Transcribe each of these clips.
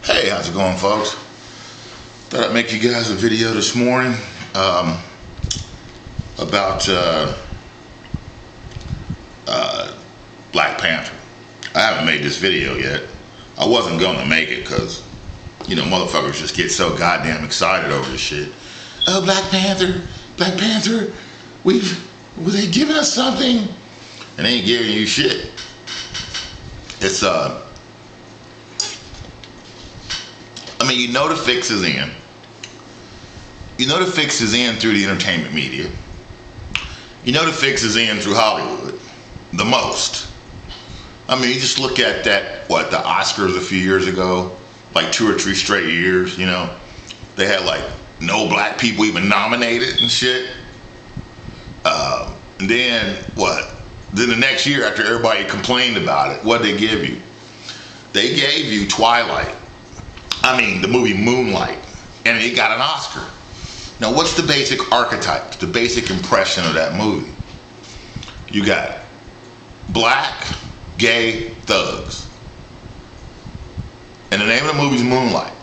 Hey, how's it going, folks? Thought I'd make you guys a video this morning about Black Panther. I haven't made this video yet. I wasn't gonna make it because, motherfuckers just get so goddamn excited over this shit. Oh, Black Panther, were they giving us something? And they ain't giving you shit. It's the fix is in. The fix is in through the entertainment media. The fix is in through Hollywood. The most. You just look at that, the Oscars a few years ago, like 2 or 3 straight years, they had no black people even nominated and shit. And then Then the next year, after everybody complained about it, what'd they give you? They gave you Twilight. The movie Moonlight, and it got an Oscar. Now, what's the basic archetype, the basic impression of that movie? You got black, gay thugs. And the name of the movie is Moonlight.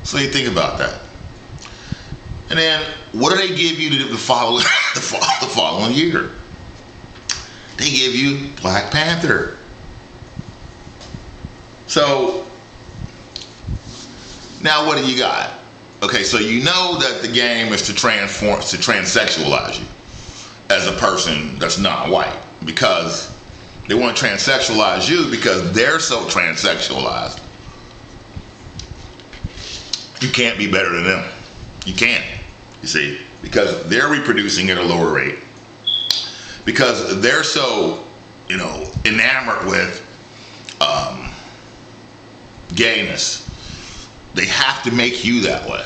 So you think about that. And then, what do they give you the following year? They give you Black Panther. So, now what do you got? Okay, so you know that the game is to transsexualize you as a person that's not white, because they want to transsexualize you because they're so transsexualized. You can't be better than them. You can't, you see, because they're reproducing at a lower rate, because they're so, enamored with gayness. They have to make you that way.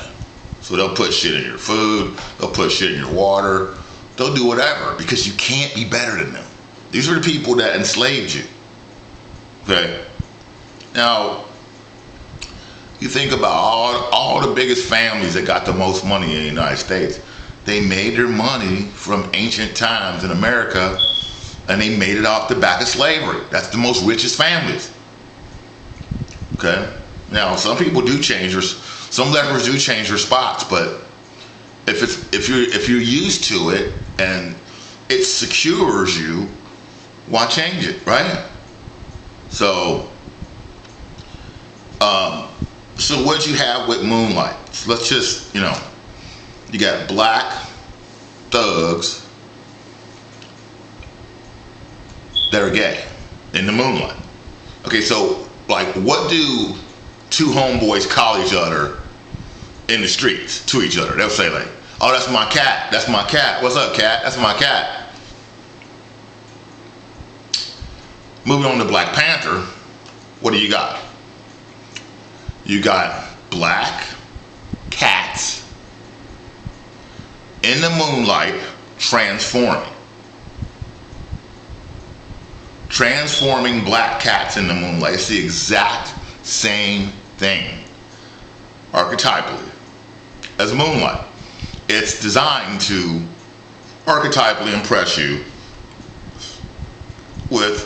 So they'll put shit in your food, they'll put shit in your water, they'll do whatever, because you can't be better than them. These are the people that enslaved you. Okay? Now, you think about all the biggest families that got the most money in the United States. They made their money from ancient times in America, and they made it off the back of slavery. That's the most richest families. Okay? Now, some people do some letters do change their spots, but if you're used to it and it secures you, why change it, right? So what you have with Moonlight? So let's just, you got black thugs that are gay in the Moonlight. Okay, so what do 2 homeboys call each other in the streets to each other? They'll say oh, that's my cat, that's my cat. What's up, cat? That's my cat. Moving on to Black Panther, what do you got? You got black cats in the moonlight transforming black cats in the moonlight. It's the exact same thing archetypally as Moonlight. It's designed to archetypally impress you with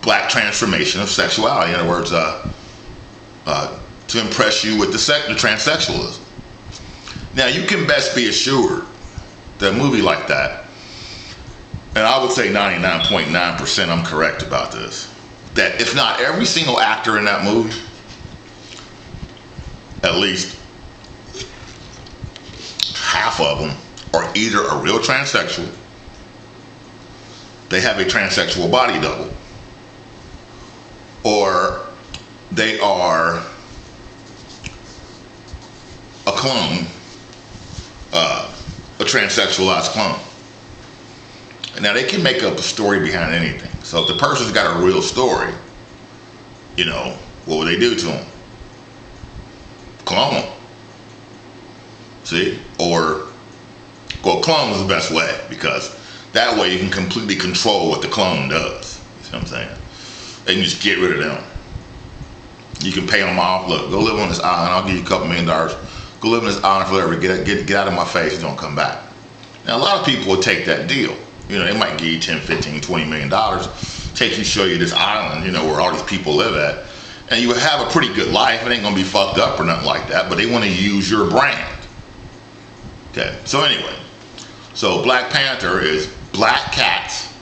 black transformation of sexuality. In other words, to impress you with the transsexualism. Now, you can best be assured that a movie like that, and I would say 99.9% I'm correct about this, that if not every single actor in that movie, at least half of them are either a real transsexual, they have a transsexual body double, or they are a clone, a transsexualized clone. Now, they can make up a story behind anything. So if the person's got a real story, what would they do to them? Clone them. See? Clone is the best way, because that way you can completely control what the clone does. You see what I'm saying? They can just get rid of them. You can pay them off. Look, go live on this island. I'll give you a couple $1 million. Go live on this island forever. Get out of my face. Don't come back. Now, a lot of people will take that deal. They might give you $10, $15, $20 million. take you, show you this island, you know, where all these people live at, and you have a pretty good life. It ain't gonna be fucked up or nothing like that, but they want to use your brand. Okay, so anyway, so Black Panther is black cats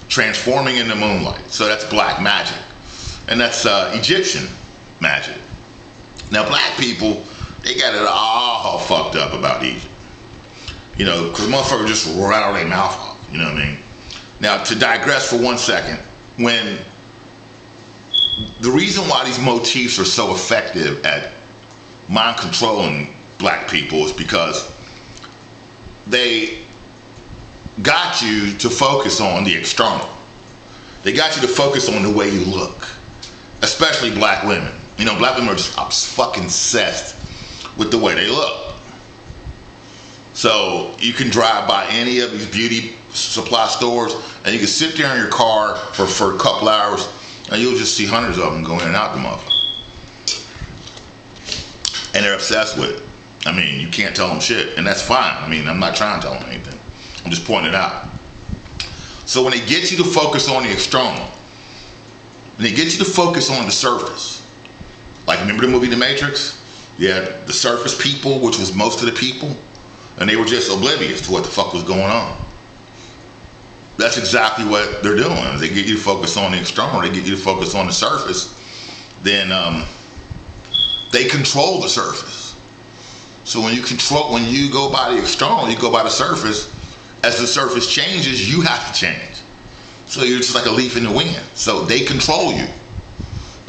transforming into moonlight. So that's black magic, and that's Egyptian magic. Now black people, they got it all fucked up about Egypt, you know, because motherfuckers just rattle their mouth off, you know what I mean? Now, to digress for 1 second, when the reason why these motifs are so effective at mind controlling black people is because they got you to focus on the external. They got you to focus on the way you look, especially black women. You know, black women are just fucking obsessed with the way they look. So you can drive by any of these beauty supply stores and you can sit there in your car for a couple hours and you'll just see hundreds of them go in and out the motherfucker. And they're obsessed with it. I mean, you can't tell them shit, and that's fine. I mean, I'm not trying to tell them anything. I'm just pointing it out. So when they get you to focus on the external, when they get you to focus on the surface, like remember the movie The Matrix? Yeah, the surface people, which was most of the people, and they were just oblivious to what the fuck was going on. That's exactly what they're doing. They get you to focus on the external, they get you to focus on the surface, then they control the surface. So when you go by the external, you go by the surface. As the surface changes, you have to change. So you're just like a leaf in the wind. So they control you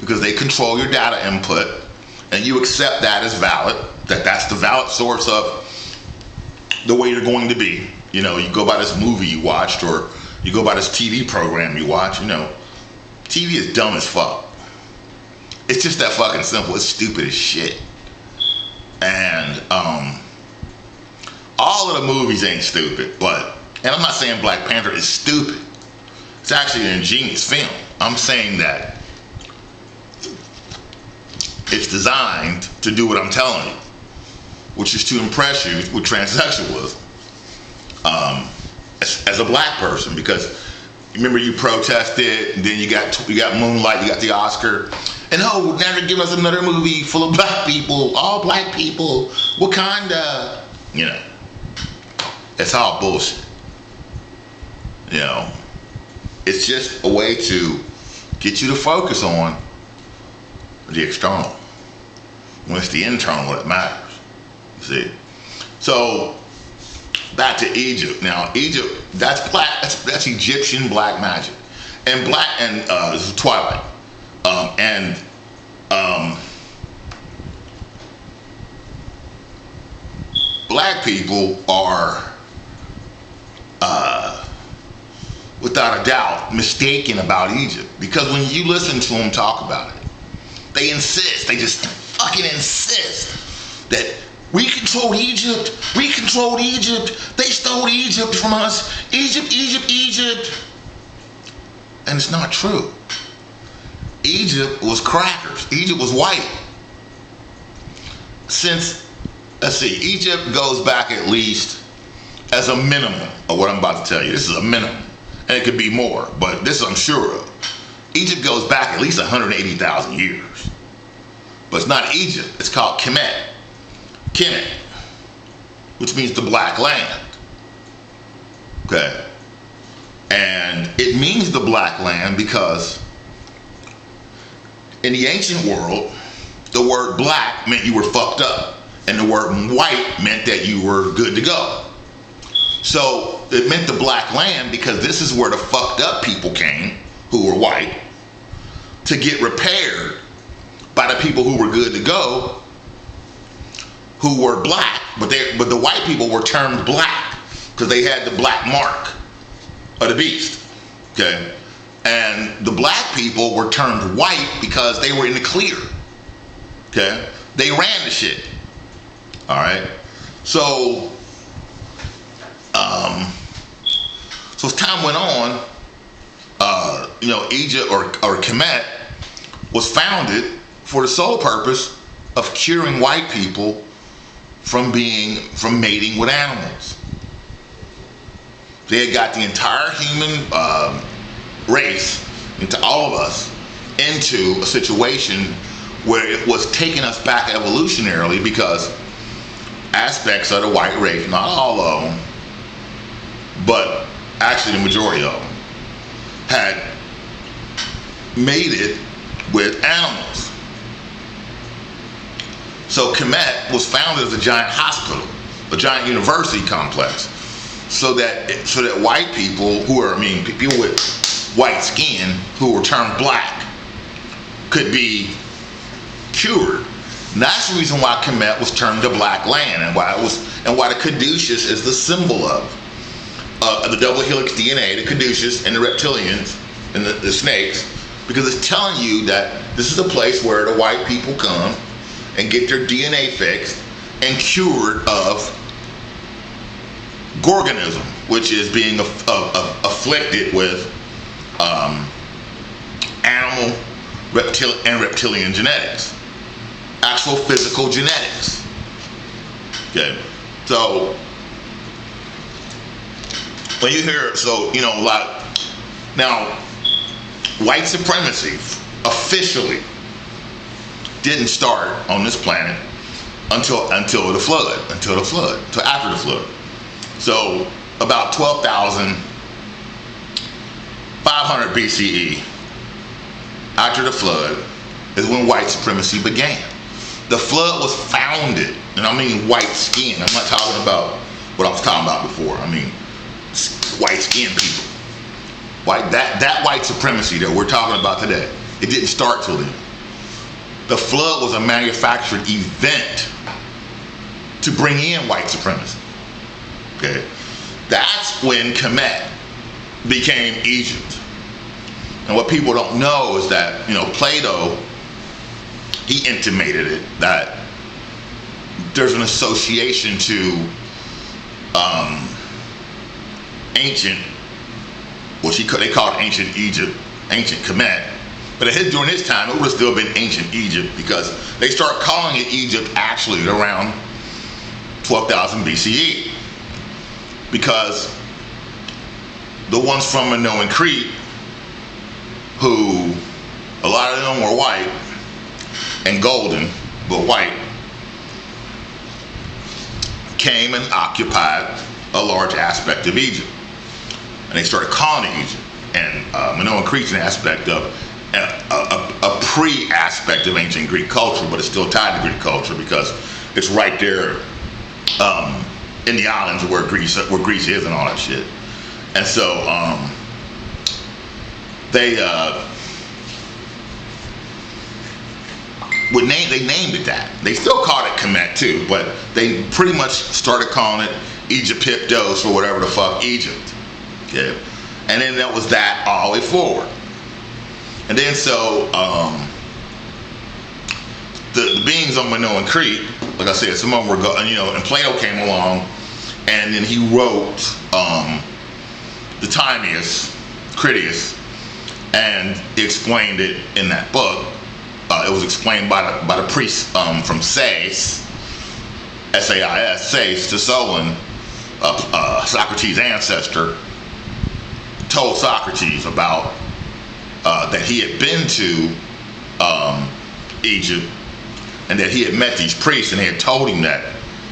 because they control your data input, and you accept that as valid. That's the valid source of the way you're going to be. You know, you go by this movie you watched, or you go by this TV program you watch. You know, TV is dumb as fuck. It's just that fucking simple. It's stupid as shit. And all of the movies ain't stupid, and I'm not saying Black Panther is stupid. It's actually an ingenious film. I'm saying that it's designed to do what I'm telling you, which is to impress you with transsexualism as a black person, because remember you protested, and then you got Moonlight, you got the Oscar, and now they're giving us another movie full of black people, all black people, Wakanda. You know, it's all bullshit. You know, it's just a way to get you to focus on the external when it's the internal that matters. You see? So back to Egypt. Now, Egypt, that's black. That's Egyptian black magic, and this is Twilight, black people are, without a doubt, mistaken about Egypt, because when you listen to them talk about it, they just fucking insist that we controlled Egypt, they stole Egypt from us, Egypt. And it's not true. Egypt was crackers. Egypt was white. Egypt goes back at least, as a minimum of what I'm about to tell you. This is a minimum, and it could be more, but this I'm sure of. Egypt goes back at least 180,000 years. But it's not Egypt, it's called Kemet, which means the black land. Okay? And it means the black land because in the ancient world, the word black meant you were fucked up, and the word white meant that you were good to go. So it meant the black land because this is where the fucked up people came, who were white, to get repaired by the people who were good to go, who were black. But the white people were termed black because they had the black mark of the beast. Okay? And the black people were termed white because they were in the clear. Okay? They ran the shit. Alright? So as time went on, Egypt or Kemet was founded for the sole purpose of curing white people from mating with animals. They had got the entire human race, into all of us, into a situation where it was taking us back evolutionarily, because aspects of the white race, not all of them, but actually the majority of them, had made it with animals. So Kemet was founded as a giant hospital, a giant university complex, so that white people people with white skin who were termed black could be cured. And that's the reason why Kemet was termed the Black Land, and why the caduceus is the symbol of the double helix DNA, the caduceus and the reptilians and the snakes, because it's telling you that this is a place where the white people come and get their DNA fixed and cured of Gorgonism, which is being afflicted with animal, and reptilian genetics. Actual physical genetics. Okay, so when you hear, a lot now, white supremacy officially didn't start on this planet until after the flood. So about 12,500 BCE, after the flood, is when white supremacy began. The flood was founded, and I mean white skin. I'm not talking about what I was talking about before. I mean white skinned people. That white supremacy that we're talking about today, it didn't start till then. The flood was a manufactured event to bring in white supremacy. Okay, that's when Kemet became Egypt. And what people don't know is that, Plato, he intimated it, that there's an association to ancient, which they called ancient Egypt, ancient Kemet. But during his time, it would have still been ancient Egypt, because they start calling it Egypt actually at around 12,000 BCE. Because the ones from Minoan Crete, who a lot of them were white and golden, but white, came and occupied a large aspect of Egypt. And they started calling it Egypt. And Minoan Crete's an aspect of a pre-aspect of ancient Greek culture, but it's still tied to Greek culture because it's right there in the islands where Greece is and all that shit. And so they named it that. They still called it Kemet too, but they pretty much started calling it Egyptos or whatever the fuck, Egypt. Yeah. And then that was that all the way forward. And then so the beings on Minoan Crete, like I said, some of them were and Plato came along, and then he wrote the Timaeus, Critias, and explained it in that book. It was explained by the priest from Sais, S-A-I-S, Sais, to Solon, Socrates' ancestor, told Socrates about that he had been to Egypt, and that he had met these priests, and they had told him that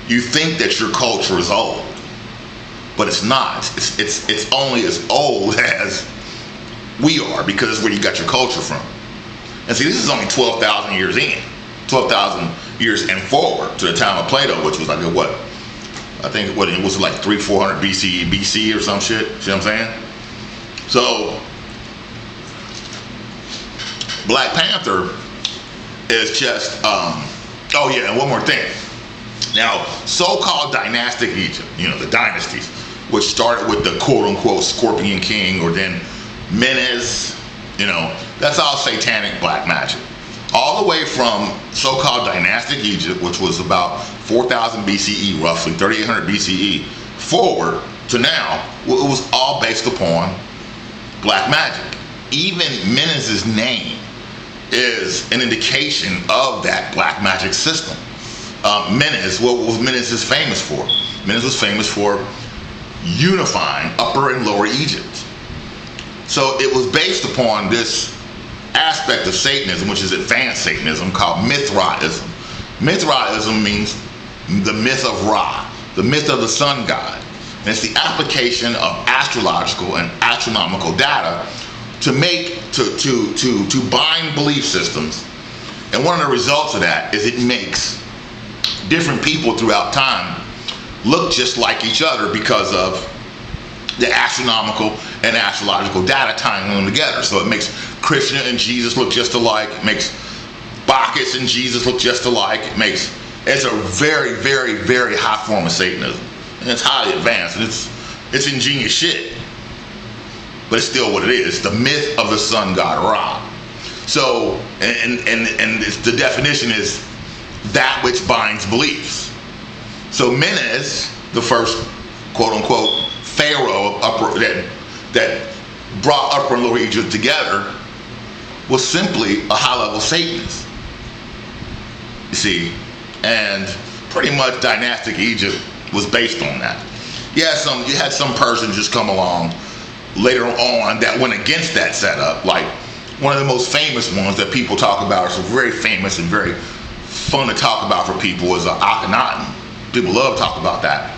you think that your culture is old, but it's not. It's only as old as we are, because it's where you got your culture from. And see, this is only 12,000 years in, 12,000 years and forward to the time of Plato, which was like it was like 300-400 BC or some shit. See what I'm saying? So Black Panther is just and one more thing. Now, so-called dynastic Egypt, the dynasties, which started with the quote-unquote Scorpion King, or then Menes, that's all satanic black magic. All the way from so-called dynastic Egypt, which was about 4,000 BCE, roughly 3,800 BCE, forward to now, it was all based upon black magic. Even Menes' name is an indication of that black magic system. Menes, what was Menes famous for? Menes was famous for unifying Upper and Lower Egypt. So it was based upon this aspect of Satanism, which is advanced Satanism, called Mithraism. Mithraism means the myth of Ra, the myth of the sun god. And it's the application of astrological and astronomical data to bind belief systems. And one of the results of that is it makes different people throughout time look just like each other because of the astronomical and astrological data tying them together. So it makes Krishna and Jesus look just alike. It makes Bacchus and Jesus look just alike. It's a very, very, very high form of Satanism. And it's highly advanced. And it's ingenious shit. But it's still what it is. It's the myth of the sun god Ra. So, and the definition is that which binds beliefs. So Menes, the first quote unquote pharaoh that brought Upper and Lower Egypt together, was simply a high-level Satanist. You see, and pretty much dynastic Egypt was based on that. You had some person just come along later on that went against that setup. Like one of the most famous ones that people talk about, are so very famous and very fun to talk about for people, is Akhenaten. People love to talk about that.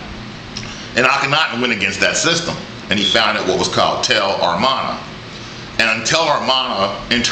And Akhenaten went against that system, and he founded what was called Tel Armana. And Tel Armana, in turn,